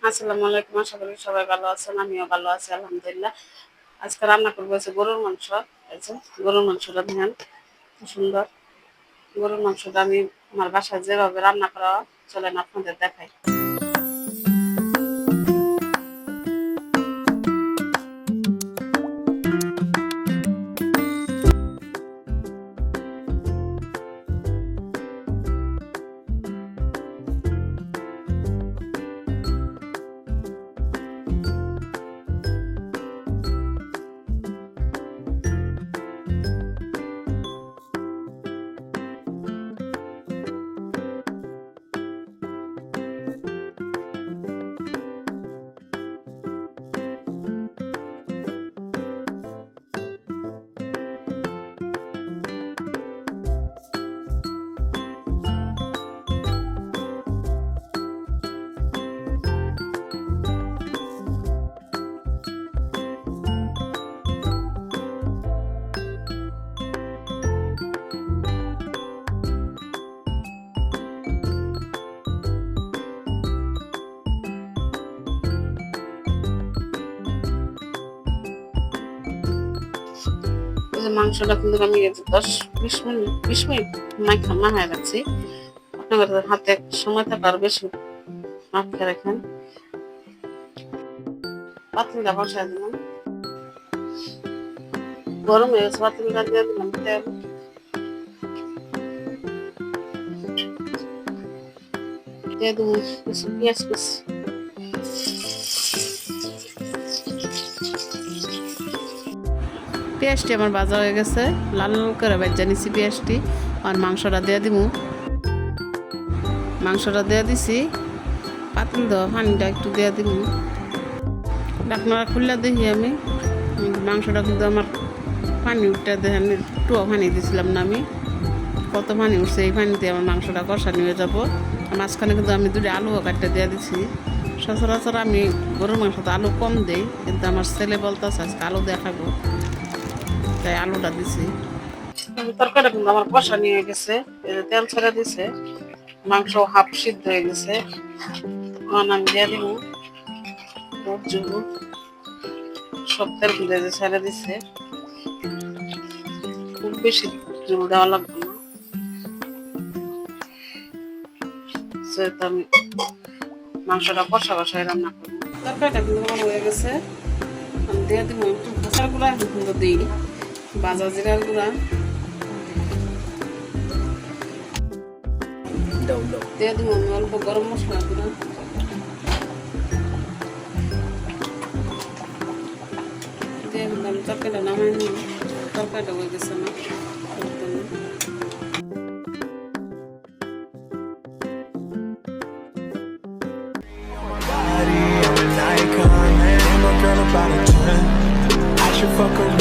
আসসালামু আলাইকুম। আশা করি সবাই ভালো আছেন, আমিও ভালো আছি আলহামদুলিল্লাহ। আজকে রান্না করবো হচ্ছে গরুর মাংস। এই যে গরুর মাংসটা দেখেন কি সুন্দর। গরুর মাংসটা আমি আমার বাসায় যেভাবে রান্না করা হয়, চলেন আপনাদের দেখাই। মাংসটা কিন্তু আমি 10-20 মিনিট মাখায় রাখছি। আপনাদের হাতে সময় থাকা আর বেশি মাখিয়ে রাখেন। পাতিলটা বসায় দিলাম, গরম হয়ে গেছে। পাতিলটা দিয়ে দিলাম তেল, দিয়ে দেবো কিছু পেঁয়াজ কুচি। পেঁয়াজটি আমার ভাজা হয়ে গেছে, লাল লাল করে ভেজে নিছি পেঁয়াজটি। আর মাংসটা দিয়ে দিব, মাংসটা দিয়ে দিছি। পাতিল দেওয়া পানিটা একটু দিয়ে দিব। আপনারা খুললে দেখি আমি মাংসটা কিন্তু আমার পানি উঠতে দেখেন, একটুও পানি দিয়েছিলাম না আমি। কত পানি উঠছে, এই পানিতে আমার মাংসটা কষানি হয়ে যাবো। মাঝখানে কিন্তু আমি 2টা আলুও কাটতে দিয়ে দিচ্ছি। সচরাচর আমি গরুর মাংসতে আলু কম দিই, কিন্তু আমার ছেলে বলতেছে আজকে আলু দেখাবো, তাই আলুটা দিছি। তরকারিটা কিন্তু আমার কষানি হয়ে গেছে, তেল ছেড়ে দিছে, মাংস হাফ সিদ্ধ হয়ে গেছে। আমি দিয়ে দিব সব তেল ভেজে ছেড়ে দিছে। খুব বেশি জল দেওয়া লাগবে না, সেহেতু আমি মাংসটা কষা কষায় রান্না করবো। তরকারিটা কিন্তু আমার হয়ে গেছে, আমি দিয়ে দিব একটু মশলার গুঁড়া কিন্তু দিই, ভাজা জিরার গুঁড়া দিয়ে দিব, আমি অল্প গরম মশলা গুঁড়া দিয়ে দিলাম। তরকারিটা নামাই নিই, তরকারিটা হয়ে গেছে না। About a 10. I should fuck her